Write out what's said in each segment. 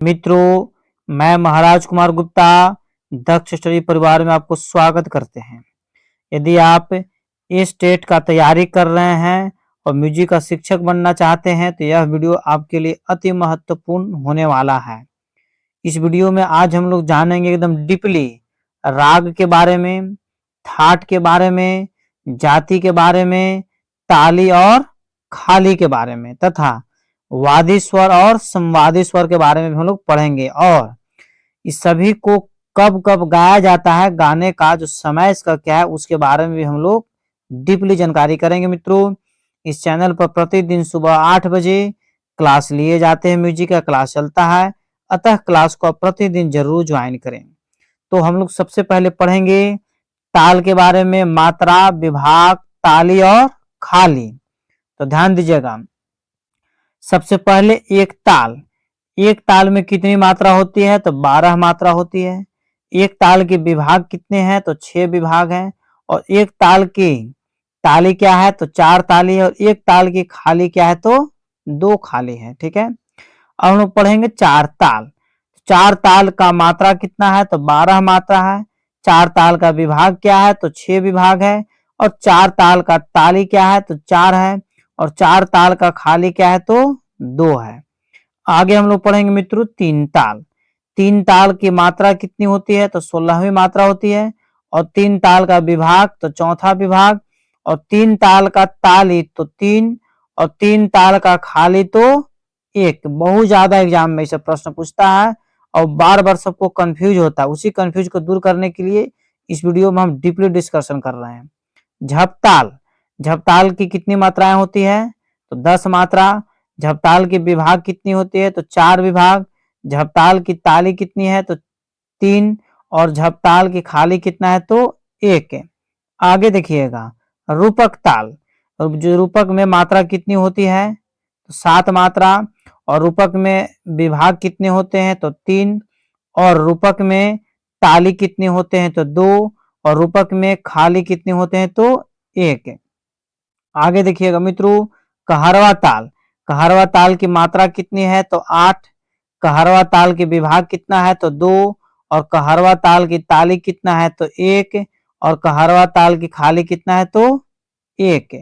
मित्रों, मैं महाराज कुमार गुप्ता दक्ष स्टडी परिवार में आपको स्वागत करते हैं। यदि आप इस टेट का तैयारी कर रहे हैं और म्यूजिक का शिक्षक बनना चाहते हैं तो यह वीडियो आपके लिए अति महत्वपूर्ण होने वाला है। इस वीडियो में आज हम लोग जानेंगे एकदम डीपली राग के बारे में, थाट के बारे में, जाति के बारे में, ताली और खाली के बारे में तथा वादी स्वर और संवादी स्वर के बारे में भी हम लोग पढ़ेंगे और इस सभी को कब कब गाया जाता है, गाने का जो समय इसका क्या है उसके बारे में भी हम लोग डीपली जानकारी करेंगे। मित्रों, इस चैनल पर प्रतिदिन सुबह 8 बजे क्लास लिए जाते हैं, म्यूजिक का क्लास चलता है, अतः क्लास को प्रतिदिन जरूर ज्वाइन करें। तो हम लोग सबसे पहले पढ़ेंगे ताल के बारे में, मात्रा, विभाग, ताली और खाली। तो ध्यान दीजिएगा, सबसे पहले एक ताल में कितनी मात्रा होती है? तो 12 मात्रा होती है। एक ताल के विभाग कितने हैं? तो 6 विभाग हैं। और एक ताल की ताली क्या है? तो 4 ताली है। और एक ताल की खाली क्या है? तो 2 खाली है। ठीक है, अब हम लोग पढ़ेंगे चार ताल का मात्रा कितना है? तो 12 मात्रा है। चार ताल का विभाग क्या है? तो 6 विभाग है। और चार ताल का ताली क्या है? तो 4 है। और चार ताल का खाली क्या है? तो 2 है। आगे हम लोग पढ़ेंगे मित्रों तीन ताल की मात्रा कितनी होती है? तो 16वीं मात्रा होती है। और तीन ताल का विभाग तो चौथा विभाग। और तीन ताल का ताली तो 3। और तीन ताल का खाली तो 1। बहुत ज्यादा एग्जाम में इसे प्रश्न पूछता है और बार बार सबको कंफ्यूज होता है। उसी कंफ्यूज को दूर करने के लिए इस वीडियो में हम डीपली डिस्कशन कर रहे हैं। झपताल की कितनी मात्राएं होती है? तो 10 मात्रा। झपताल की विभाग कितनी होती है? तो 4 विभाग। झपताल की ताली कितनी है? तो 3। और झपताल की खाली कितना है? तो 1। आगे देखिएगा रूपक ताल। जो रूपक में मात्रा कितनी होती है? तो 7 मात्रा। और रूपक में विभाग कितने होते हैं? तो 3। और रूपक में ताली कितने होते हैं? तो 2। और रूपक में खाली कितने होते हैं? तो 1। आगे देखिएगा मित्रों कहरवा ताल की मात्रा कितनी है? तो 8। कहरवा ताल के विभाग कितना है? तो 2। और कहरवा ताल की ताली कितना है? तो 1। और कहरवा ताल की खाली कितना है? तो 1।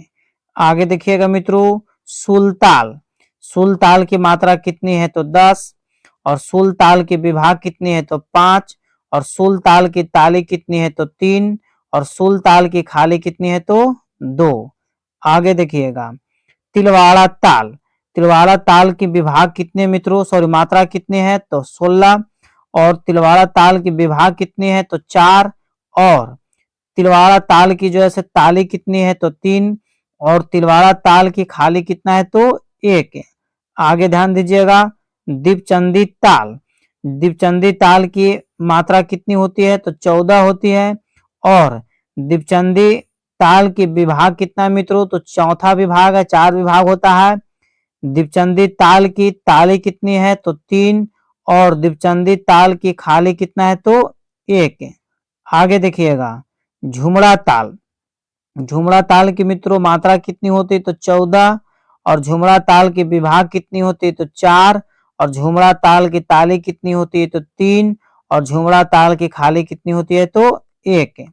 आगे देखिएगा मित्रों सुल ताल की मात्रा कितनी है? तो 10। और सुल ताल के विभाग कितनी है? तो 5। और सुल ताल की ताली कितनी है? तो 3। और सुल ताल की खाली कितनी है? तो 2। आगे देखिएगा तिलवाड़ा ताल की विभाग कितने मित्रों मात्रा कितनी है? तो 16। और तिलवाड़ा ताल की विभाग कितनी है? तो 4। और तिलवाड़ा ताल की जो है ताली कितनी है? तो 3। और तिलवाड़ा ताल की खाली कितना है? तो 1। आगे ध्यान दीजिएगा दीपचंदी ताल की मात्रा कितनी होती है? तो 14 होती है। और दीपचंदी ताल की विभाग कितना मित्रों? तो चौथा विभाग है, 4 विभाग होता है। दीपचंदी ताल की ताली कितनी है? तो 3। और दीपचंदी ताल की खाली कितना है? तो 1। आगे देखिएगा झुमड़ा ताल की मित्रों मात्रा कितनी होती है? तो 14। और झुमड़ा ताल की विभाग कितनी होती है? तो 4। और झुमड़ा ताल की ताली कितनी होती है? तो 3। और झुमड़ा ताल की खाली कितनी होती है? तो 1।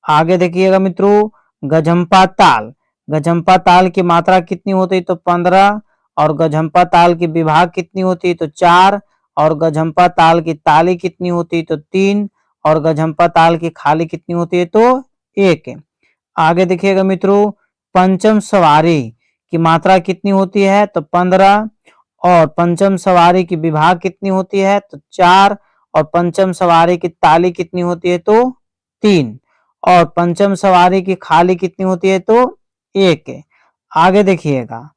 आगे देखिएगा मित्रों गजम्पा ताल की मात्रा कितनी होती है? तो 15। और गजम्पा ताल की विभाग कितनी होती है? तो 4। और गजम्पा ताल की ताली कितनी होती है? तो 3। और गजम्पा ताल की खाली कितनी होती है? तो 1। आगे देखिएगा मित्रों पंचम सवारी की मात्रा कितनी होती है? तो 15। और पंचम सवारी की विभाग कितनी होती है? तो 4। और पंचम सवारी की ताली कितनी होती है? तो 3। और पंचम सवारी की खाली कितनी होती है? तो 1। आगे देखिएगा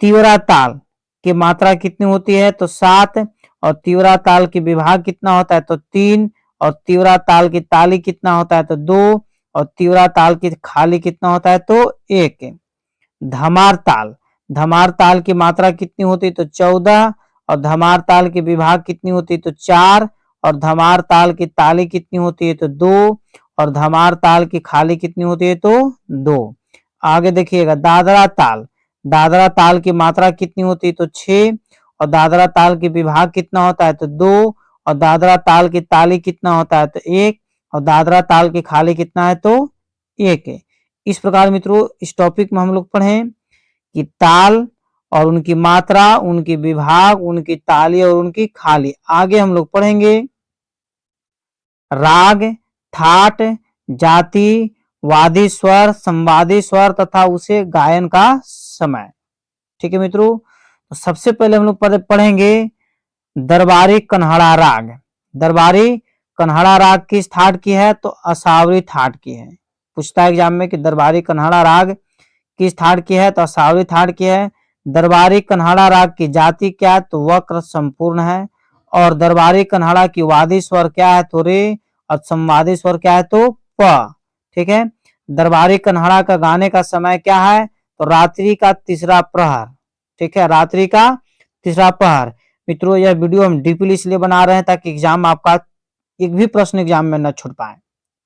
तीवरा ताल की मात्रा कितनी होती है? तो 7। और तीवरा ताल की विभाग कितना होता है? तो 3। और तीवरा ताल की ताली कितना होता है? तो 2। और तीवरा ताल की खाली कितना होता है? तो 1। धमार ताल की मात्रा कितनी होती है? तो 14। और धमार ताल की विभाग कितनी होती है? तो 4। और धमार ताल की ताली कितनी होती है? तो 2। और धमार ताल की खाली कितनी होती है? तो 2। आगे देखिएगा दादरा ताल की मात्रा कितनी होती है? तो 6। और दादरा ताल की विभाग कितना होता है तो 2, और दादरा ताल की ताली कितना होता है तो 1, और दादरा ताल की खाली कितना है तो 1 है। इस प्रकार मित्रों इस टॉपिक में हम लोग पढ़े कि ताल और उनकी मात्रा, उनकी विभाग, उनकी ताली और उनकी खाली। आगे हम लोग पढ़ेंगे राग, ठाट, जाति, वादी स्वर, संवादी स्वर तथा उसे गायन का समय। ठीक है मित्रों, तो सबसे पहले हम लोग पढ़ेंगे दरबारी कन्हड़ा राग। दरबारी कन्हड़ा राग किस ठाट की है तो असावरी ठाट की है। पूछता है एग्जाम में कि दरबारी कन्हड़ा राग किस ठाट की है तो असावरी ठाट की है। दरबारी कन्हड़ा राग की जाति क्या है तो वक्र संपूर्ण है। और दरबारी कन्हड़ा की वादी स्वर क्या है तो रे, और संवादी स्वर क्या है तो प। ठीक है, दरबारी कन्हड़ा का गाने का समय क्या है तो रात्रि का तीसरा प्रहर। ठीक है, रात्रि का तीसरा प्रहर। मित्रों यह वीडियो हम डीपली इसलिए बना रहे हैं ताकि एग्जाम आपका एक भी प्रश्न एग्जाम में न छूट पाए।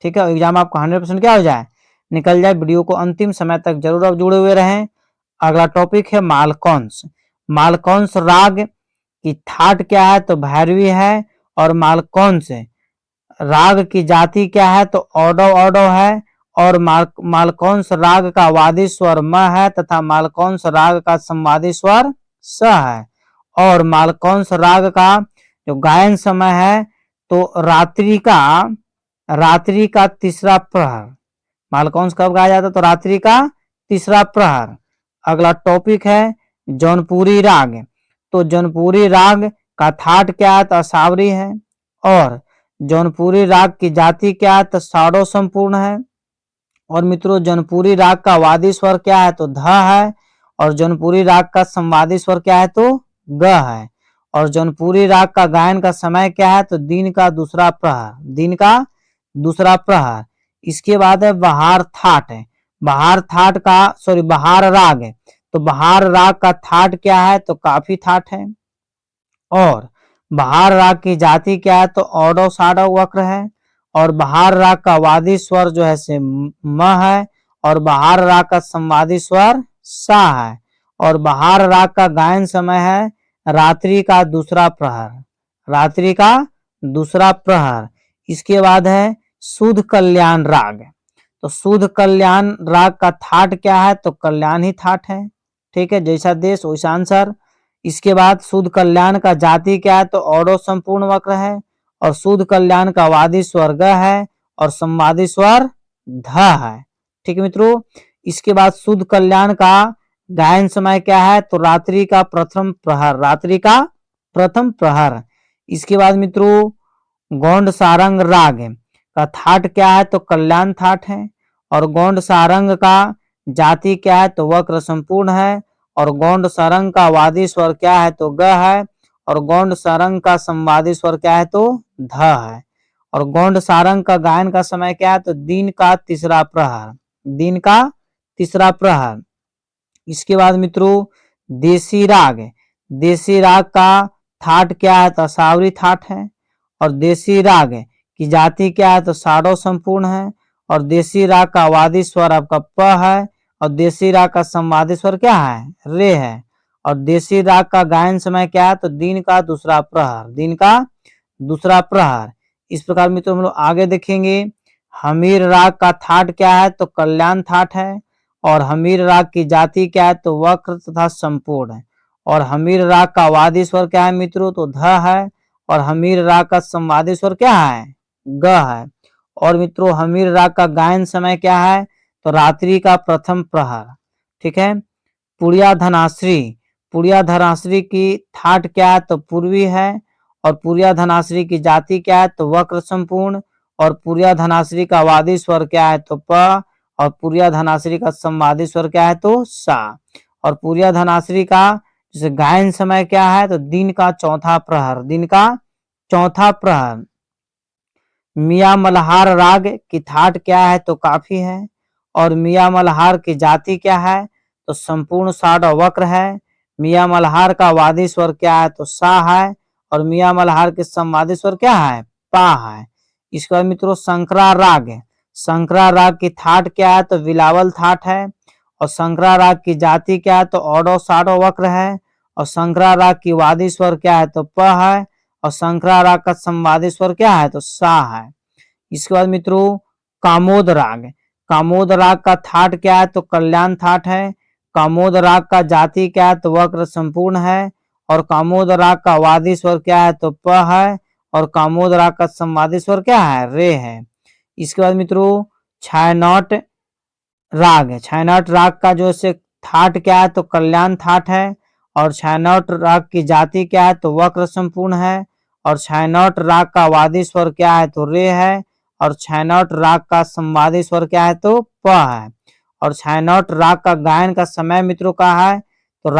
ठीक है, एग्जाम आपका 100% क्या हो जाए, निकल जाए। वीडियो को अंतिम समय तक जरूर आप जुड़े हुए रहें। अगला टॉपिक है मालकौंस। मालकौंस राग की ठाट क्या है तो भैरवी है। और मालकौंस राग की जाति क्या है तो औडव औडव है। और मालकौंस राग का वादी स्वर म है तथा मालकौंस राग का संवादी स्वर स है। और मालकौंस राग का जो गायन समय है तो रात्रि का तीसरा प्रहर। मालकौंस कब गाया जाता है तो रात्रि का तीसरा प्रहर। अगला टॉपिक है जौनपुरी राग। तो जौनपुरी राग का ठाट क्या है तो असावरी है। और जौनपुरी राग की जाति क्या है तो साडो संपूर्ण है। और मित्रों जौनपुरी राग का वादी स्वर क्या है तो ध है। और जौनपुरी राग का संवादी स्वर क्या है तो ग है। और जौनपुरी राग का गायन का समय क्या है तो दिन का दूसरा प्रहर। दिन का दूसरा प्रहर। इसके बाद है बहार ठाट है। बहार राग है। तो बहार राग का ठाट क्या है तो काफी ठाट है। और बहार राग की जाति क्या है तो औडो साडो वक्र है। और बहार राग का वादी स्वर जो है से म है। और बहार राग का संवादी स्वर सा है। और बहार राग का गायन समय है रात्रि का दूसरा प्रहर। रात्रि का दूसरा प्रहर। इसके बाद है शुद्ध कल्याण राग। तो शुद्ध कल्याण राग का ठाट क्या है तो कल्याण ही ठाट है। ठीक है, जैसा देश वैसा आंसर। इसके बाद शुद्ध कल्याण का जाति क्या है तो औडो संपूर्ण वक्र है। और शुद्ध कल्याण का वादी स्वर ग है और संवादी स्वर ध है। ठीक है मित्रों, इसके बाद शुद्ध कल्याण का गायन समय क्या है तो रात्रि का प्रथम प्रहर। रात्रि का प्रथम प्रहर। इसके बाद मित्रों गौंड सारंग राग का ठाट क्या है तो कल्याण ठाट है। और गौंड सारंग का जाति क्या है तो वक्र संपूर्ण है। और गौंड सारंग का वादी स्वर क्या है तो ग है। और गौंड सारंग का संवादी स्वर क्या है तो ध है। और गौंड सारंग का गायन का समय क्या है तो दिन का तीसरा प्रहर। दिन का तीसरा प्रहर। इसके बाद मित्रों देसी राग। देसी राग का ठाट क्या है तो असावरी ठाट है। और देसी राग की जाति क्या है तो साडो संपूर्ण है। और देसी राग का वादी स्वर आपका प है। और देसी राग का संवादी स्वर क्या है रे है। और देसी राग का गायन समय क्या है तो दिन का दूसरा प्रहर। दिन का दूसरा प्रहर। इस प्रकार मित्रों हम लोग आगे देखेंगे हमीर राग का ठाट क्या है तो कल्याण ठाट है। और हमीर राग की जाति क्या है तो वक्र तथा संपूर्ण है। और हमीर राग का वादी स्वर क्या है मित्रों तो ध है। और हमीर राग का संवादी स्वर क्या है ग है। और मित्रों हमीर राग का गायन समय क्या है तो रात्रि का प्रथम प्रहर। ठीक है, पुड़िया धनाश्री की ठाट क्या है तो पूर्वी है। और पुड़िया धनाश्री की जाति क्या है तो वक्र संपूर्ण। और पुड़िया धनाश्री का वादी स्वर क्या है तो प। और पुड़िया धनाश्री का संवादी स्वर क्या है तो सा। और पुड़िया धनाश्री का जैसे गायन समय क्या है तो दिन का चौथा प्रहर। दिन का चौथा प्रहर। मियां मल्हार राग की ठाट क्या है तो काफी है। और मियां मल्हार की जाति क्या है तो संपूर्ण साड वक्र है। मियां मल्हार का वादी स्वर क्या है तो सा है। और मियां मल्हार के संवादी स्वर क्या है पा है। इसके बाद मित्रों शंकरा राग। शंकरा राग की ठाट क्या है तो बिलावल ठाट है। और शंकरा राग की जाति क्या है तो औडो साडो वक्र है। और शंकरा राग की वादी स्वर क्या है? तो प है। और शंकरा राग का संवादी स्वर क्या है? तो सा है। इसके बाद मित्रों कामोद राग, कामोद राग का थाट क्या है? तो कल्याण थाट है। कामोद राग का जाति क्या है? तो वक्र संपूर्ण है। और कामोद राग का वादी स्वर क्या है? तो प है। और कामोद राग का संवादी स्वर क्या है? रे है। इसके बाद मित्रों छायानौट राग है। छायानौट राग का जो से थाट क्या है? तो कल्याण थाट है। और छायानौट राग की जाति क्या है? तो वक्र संपूर्ण है। और छायानौट राग का वादी स्वर क्या है? तो रे है। और छायानौट राग का संवादी स्वर क्या है? तो प है। और छायानौट राग का गायन का समय मित्रों का है? तो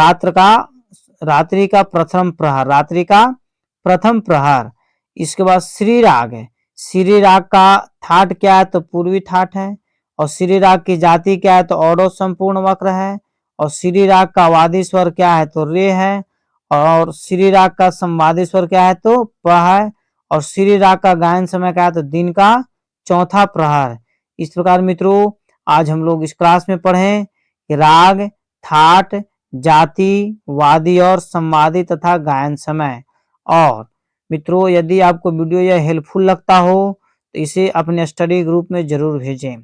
रात्रि का प्रथम प्रहर, रात्रि का प्रथम प्रहर। इसके बाद श्री राग है। श्री राग का थाट क्या है? तो पूर्वी थाट है। और श्री राग की जाति क्या है? तो औडो संपूर्ण वक्र है। और श्री राग का वादी स्वर क्या है? तो रे है। और श्री राग का संवादी स्वर क्या है? तो प है। और श्री राग का गायन समय क्या है? तो दिन का चौथा प्रहर। इस प्रकार मित्रों आज हम लोग इस क्लास में पढ़े कि राग, थाट, जाति, वादी और संवादी तथा गायन समय। और मित्रों यदि आपको वीडियो यह हेल्पफुल लगता हो तो इसे अपने स्टडी ग्रुप में जरूर भेजें।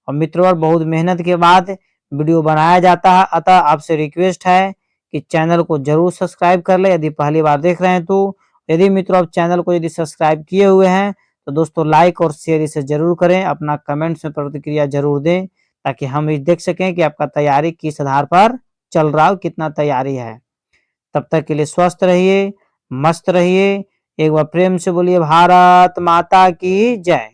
और मित्रों और बहुत मेहनत के बाद वीडियो बनाया जाता है, अतः आपसे रिक्वेस्ट है कि चैनल को जरूर सब्सक्राइब कर ले यदि पहली बार देख रहे हैं तो। यदि मित्रों आप चैनल को यदि सब्सक्राइब किए हुए हैं तो दोस्तों लाइक और शेयर इसे जरूर करें, अपना कमेंट्स में प्रतिक्रिया जरूर दें ताकि हम ये देख सकें कि आपका तैयारी किस आधार पर चल रहा हो, कितना तैयारी है। तब तक के लिए स्वस्थ रहिए, मस्त रहिए। एक बार प्रेम से बोलिए भारत माता की जय।